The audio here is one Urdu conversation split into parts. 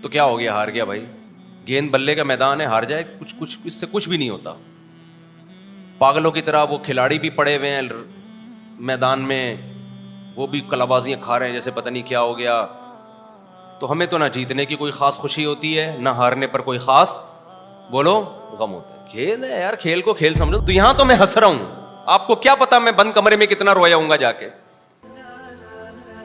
تو کیا ہو گیا؟ ہار گیا بھائی. گیند بلے کا میدان ہے, ہار جائے کچھ اس سے کچھ بھی نہیں ہوتا. پاگلوں کی طرح وہ کھلاڑی بھی پڑے ہوئے ہیں میدان میں, وہ بھی کلا بازیاں کھا رہے ہیں جیسے پتہ نہیں کیا ہو گیا. تو ہمیں تو نہ جیتنے کی کوئی خاص خوشی ہوتی ہے, نہ ہارنے پر کوئی خاص بولو غم ہوتا ہے. کھیل ہے یار, کھیل کو کھیل سمجھو. تو یہاں تو میں ہنس رہا ہوں, آپ کو کیا پتا میں بند کمرے میں کتنا رویا ہوں گا جا کے.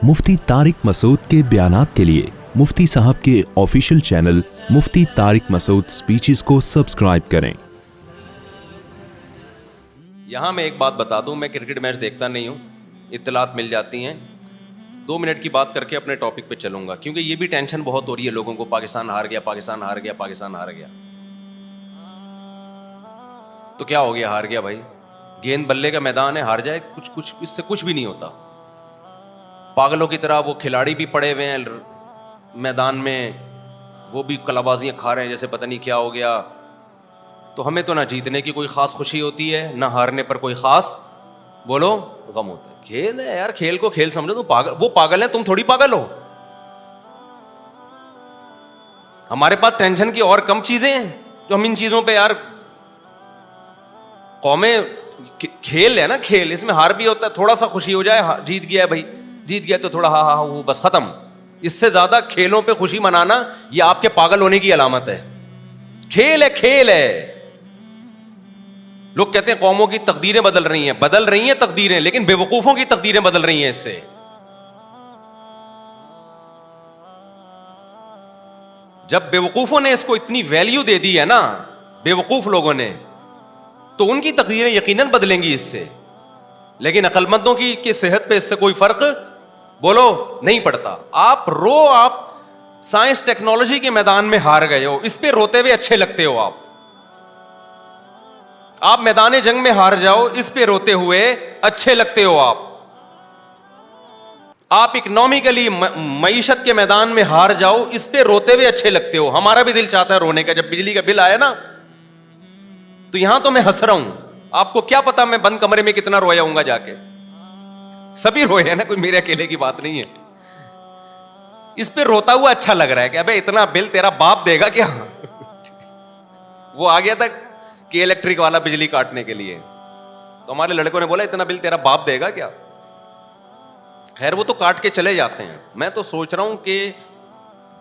مفتی طارق مسعود کے بیانات کے لیے مفتی صاحب کے آفیشیل چینل مفتی طارق مسعود سپیچز کو سبسکرائب کریں. یہاں میں ایک بات بتا دوں, میں کرکٹ میچ دیکھتا نہیں ہوں, اطلاعات مل جاتی ہیں. 2 منٹ کی بات کر کے اپنے ٹاپک پہ چلوں گا, کیونکہ یہ بھی ٹینشن بہت ہو رہی ہے لوگوں کو, پاکستان ہار گیا, پاکستان ہار گیا, پاکستان ہار گیا. تو کیا ہو گیا؟ ہار گیا بھائی. گیند بلے کا میدان ہے, ہار جائے کچھ اس سے کچھ بھی نہیں ہوتا. پاگلوں کی طرح وہ کھلاڑی بھی پڑے ہوئے ہیں میدان میں, وہ بھی کلا بازیاں کھا رہے ہیں جیسے پتہ نہیں کیا ہو گیا. تو ہمیں تو نہ جیتنے کی کوئی خاص خوشی ہوتی ہے, نہ ہارنے پر کوئی خاص بولو غم ہوتا ہے. کھیل ہے یار, کھیل کو کھیل سمجھو. تو وہ پاگل ہیں, تم تھوڑی پاگل ہو. ہمارے پاس ٹینشن کی اور کم چیزیں ہیں جو ہم ان چیزوں پہ یار. قومیں کھیل ہے نا, کھیل, اس میں ہار بھی ہوتا ہے, تھوڑا سا خوشی ہو جائے, جیت گیا بھائی, جیت گیا تو تھوڑا ہاں ہاں وہ بس ختم. اس سے زیادہ کھیلوں پہ خوشی منانا یہ آپ کے پاگل ہونے کی علامت ہے. کھیل ہے, کھیل ہے. لوگ کہتے ہیں قوموں کی تقدیریں بدل رہی ہیں تقدیریں, لیکن بے وقوفوں کی تقدیریں بدل رہی ہیں اس سے. جب بے وقوفوں نے اس کو اتنی ویلیو دے دی ہے نا, بے وقوف لوگوں نے, تو ان کی تقدیریں یقیناً بدلیں گی اس سے. لیکن عقل مندوں کی صحت پہ اس سے کوئی فرق بولو نہیں پڑتا. آپ سائنس ٹیکنالوجی کے میدان میں ہار گئے ہو, اس پہ روتے ہوئے اچھے لگتے ہو. آپ میدان جنگ میں ہار جاؤ, اس پہ روتے ہوئے اچھے لگتے ہو. آپ اکنامکلی معیشت کے میدان میں ہار جاؤ, اس پہ روتے ہوئے اچھے لگتے ہو. ہمارا بھی دل چاہتا ہے رونے کا, جب بجلی کا بل آیا نا. تو یہاں تو میں ہنس رہا ہوں, آپ کو کیا پتا میں بند کمرے میں کتنا رویا ہوں گا جا کے. سبھی روئے ہیں نا, کوئی میرے اکیلے کی بات نہیں ہے. اس پہ روتا ہوا اچھا لگ رہا ہے کہ ابے اتنا بل تیرا باپ دے گا کیا. وہ آ گیا تھا کہ الیکٹرک والا بجلی کاٹنے کے لیے, تو ہمارے لڑکوں نے بولا اتنا بل تیرا باپ دے گا کیا. خیر وہ تو کاٹ کے چلے جاتے ہیں. میں تو سوچ رہا ہوں کہ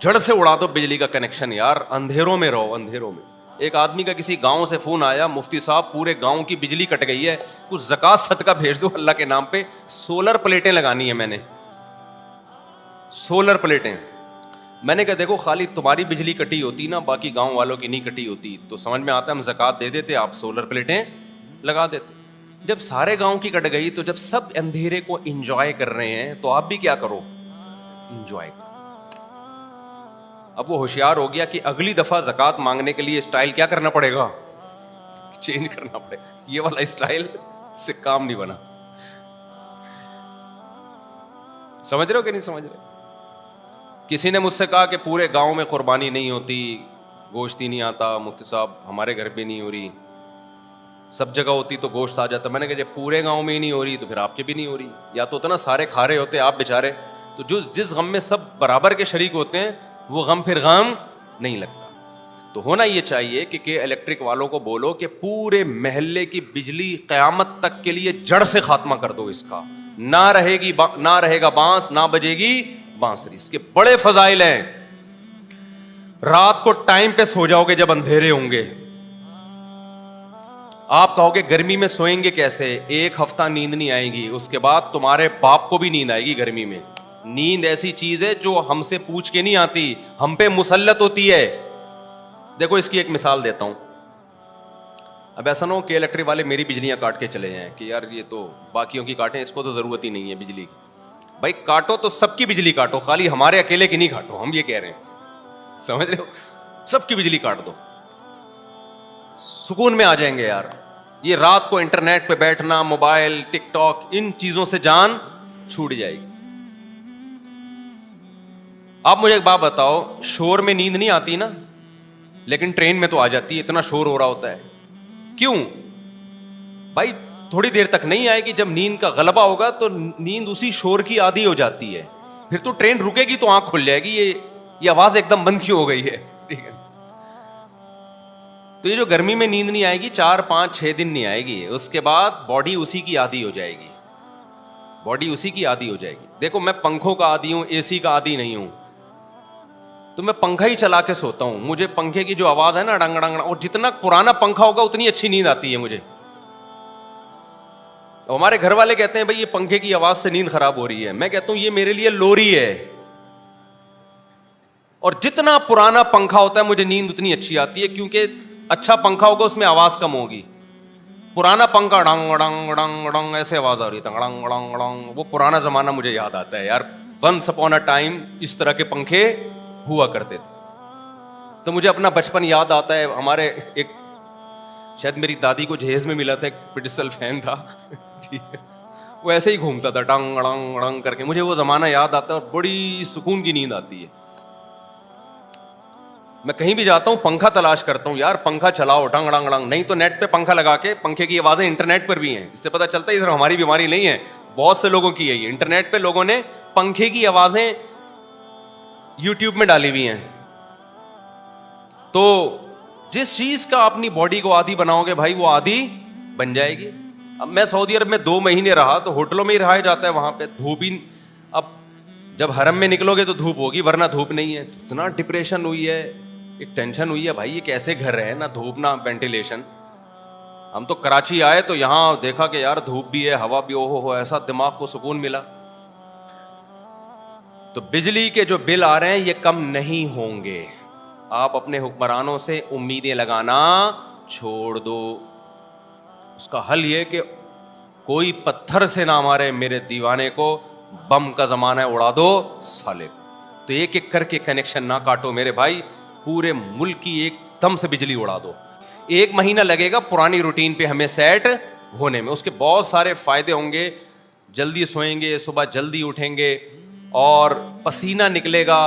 جڑ سے اڑا دو بجلی کا کنیکشن یار, اندھیروں میں رہو, اندھیروں میں. ایک آدمی کا کسی گاؤں سے فون آیا, مفتی صاحب پورے گاؤں کی بجلی کٹ گئی ہے, کچھ زکوٰۃ صدقہ بھیج دو اللہ کے نام پہ. سولر پلیٹیں لگانی ہے میں نے, سولر پلیٹیں. میں نے کہا دیکھو خالی تمہاری بجلی کٹی ہوتی نا, باقی گاؤں والوں کی نہیں کٹی ہوتی, تو سمجھ میں آتا ہم زکوٰۃ دے دیتے, آپ سولر پلیٹیں لگا دیتے. جب سارے گاؤں کی کٹ گئی, تو جب سب اندھیرے کو انجوائے کر رہے ہیں, تو آپ بھی کیا کرو, انجوائے کرو. اب وہ ہوشیار ہو گیا کہ اگلی دفعہ زکوٰۃ مانگنے کے لیے اسٹائل کیا کرنا پڑے گا, چینج کرنا پڑے گا. یہ والا اسٹائل سے کام نہیں بنا. سمجھ رہے ہو کہ نہیں سمجھ رہے. کسی نے مجھ سے کہا کہ پورے گاؤں میں قربانی نہیں ہوتی, گوشت ہی نہیں آتا. مفتی صاحب ہمارے گھر پہ نہیں ہو رہی, سب جگہ ہوتی تو گوشت آ جاتا. میں نے کہا جب پورے گاؤں میں ہی نہیں ہو رہی تو پھر آپ کے بھی نہیں ہو رہی. یا تو اتنا سارے کھا رہے ہوتے آپ بیچارے, تو جس غم میں سب برابر کے شریک ہوتے ہیں, وہ غم پھر غم نہیں لگتا. تو ہونا یہ چاہیے کہ الیکٹرک والوں کو بولو کہ پورے محلے کی بجلی قیامت تک کے لیے جڑ سے خاتمہ کر دو اس کا. نہ رہے گا بانس, نہ بجے گی بانسری. اس کے بڑے فضائل ہیں. رات کو ٹائم پہ سو جاؤ گے جب اندھیرے ہوں گے. آپ کہو گے گرمی میں سوئیں گے کیسے, 1 ہفتہ نیند نہیں آئے گی, اس کے بعد تمہارے باپ کو بھی نیند آئے گی. گرمی میں نیند ایسی چیز ہے جو ہم سے پوچھ کے نہیں آتی, ہم پہ مسلط ہوتی ہے. دیکھو اس کی ایک مثال دیتا ہوں. اب ایسا نہ ہو کہ الیکٹرک والے میری بجلیاں کاٹ کے چلے جائیں کہ یار یہ تو باقیوں کی کاٹیں, اس کو تو ضرورت ہی نہیں ہے بجلی کی. بھائی کاٹو تو سب کی بجلی کاٹو, خالی ہمارے اکیلے کی نہیں کاٹو. ہم یہ کہہ رہے ہیں, سمجھ رہے ہو, سب کی بجلی کاٹ دو, سکون میں آ جائیں گے یار. یہ رات کو انٹرنیٹ پہ بیٹھنا, موبائل, ٹک ٹاک, ان چیزوں سے جان چھوٹ جائے گی. آپ مجھے ایک بات بتاؤ, شور میں نیند نہیں آتی نا, لیکن ٹرین میں تو آ جاتی ہے, اتنا شور ہو رہا ہوتا ہے. کیوں بھائی؟ تھوڑی دیر تک نہیں آئے گی, جب نیند کا غلبہ ہوگا تو نیند اسی شور کی عادی ہو جاتی ہے, پھر تو ٹرین رکے گی تو آنکھ کھل جائے گی. یہ یہ آواز ایک دم بند کیوں ہو گئی ہے؟ ٹھیک ہے. تو یہ جو گرمی میں نیند نہیں آئے گی 4 5 6 دن نہیں آئے گی, اس کے بعد باڈی اسی کی عادی ہو جائے گی, باڈی اسی کی عادی ہو جائے گی. دیکھو میں پنکھوں کا عادی ہوں, اے سی کا عادی نہیں ہوں, تو میں پنکھا ہی چلا کے سوتا ہوں. مجھے پنکھے کی جو آواز ہے نا ڈنگ ڈنگ, اور جتنا پرانا پنکھا ہوگا اتنی اچھی نیند آتی ہے مجھے. تو ہمارے گھر والے کہتے ہیں بھائی یہ پنکھے کی آواز سے نیند خراب ہو رہی ہے. میں کہتا ہوں یہ میرے لیے لوری ہے, اور جتنا پرانا پنکھا ہوتا ہے مجھے نیند اتنی اچھی آتی ہے, کیونکہ اچھا پنکھا ہوگا اس میں آواز کم ہوگی. پرانا پنکھا ڈنگ ڈنگ ڈنگ ڈنگ ایسے آواز آ رہی تھی, ڈنگ ڈنگ ڈنگ, وہ پرانا زمانہ مجھے یاد آتا ہے یار. ونس اپون اے ٹائم اس طرح کے پنکھے ہوا کرتے تھے. تو مجھے اپنا بچپن یاد آتا ہے. ہمارے ایک شاید میری دادی کو جہیز میں ملا تھا, ایک پڈسل فین تھا, ٹھیک ہے, وہ ایسے ہی گھومتا تھا ڈنگ ڈنگ ڈنگ کر کے. مجھے وہ زمانہ یاد آتا ہے اور بڑی سکون کی نیند آتی ہے. میں کہیں بھی جاتا ہوں پنکھا تلاش کرتا ہوں, یار پنکھا چلاؤ ڈنگ ڈنگ ڈنگ, نہیں تو نیٹ پہ پنکھا لگا کے, پنکھے کی آوازیں انٹرنیٹ پر بھی ہیں, اس سے پتہ چلتا ہے یہ صرف ہماری بیماری نہیں ہے, بہت سے لوگوں کی ہے یہ. انٹرنیٹ پہ لوگوں نے پنکھے کی آوازیں یوٹیوب میں ڈالی ہوئی ہیں. تو جس چیز کا اپنی باڈی کو عادی بناؤ گے بھائی وہ عادی بن جائے گی. اب میں سعودی عرب میں 2 مہینے رہا تو ہوٹلوں میں ہی رہا جاتا ہے, وہاں پہ دھوپ ہی, اب جب حرم میں نکلو گے تو دھوپ ہوگی ورنہ دھوپ نہیں ہے. اتنا ڈپریشن ہوئی ہے, ایک ٹینشن ہوئی ہے بھائی یہ کیسے گھر ہے, نہ دھوپ نہ وینٹیلیشن. ہم تو کراچی آئے تو یہاں دیکھا کہ یار دھوپ بھی ہے ہوا بھی, ہو ایسا دماغ کو سکون ملا. تو بجلی کے جو بل آ رہے ہیں یہ کم نہیں ہوں گے. آپ اپنے حکمرانوں سے امیدیں لگانا چھوڑ دو. اس کا حل یہ کہ کوئی پتھر سے نہ مارے میرے دیوانے کو, بم کا زمانہ ہے اڑا دو سالے کو. تو ایک ایک کر کے کنیکشن نہ کاٹو میرے بھائی, پورے ملک کی ایک دم سے بجلی اڑا دو. 1 مہینہ لگے گا پرانی روٹین پہ ہمیں سیٹ ہونے میں. اس کے بہت سارے فائدے ہوں گے. جلدی سوئیں گے, صبح جلدی اٹھیں گے, اور پسینہ نکلے گا.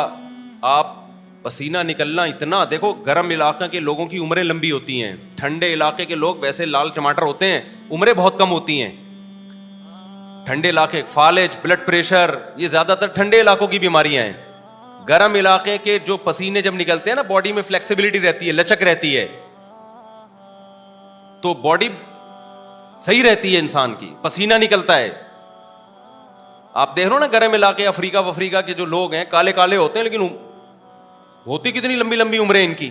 آپ پسینہ نکلنا اتنا, دیکھو گرم علاقے کے لوگوں کی عمریں لمبی ہوتی ہیں, ٹھنڈے علاقے کے لوگ ویسے لال ٹماٹر ہوتے ہیں, عمریں بہت کم ہوتی ہیں. ٹھنڈے علاقے فالج, بلڈ پریشر, یہ زیادہ تر ٹھنڈے علاقوں کی بیماریاں ہیں. گرم علاقے کے جو پسینے جب نکلتے ہیں نا, باڈی میں فلیکسیبلٹی رہتی ہے, لچک رہتی ہے, تو باڈی صحیح رہتی ہے انسان کی, پسینہ نکلتا ہے. آپ دیکھ رہے ہو نا گرم علاقے افریقہ کے جو لوگ ہیں کالے کالے ہوتے ہیں, لیکن ہوتی کتنی لمبی لمبی عمریں ان کی.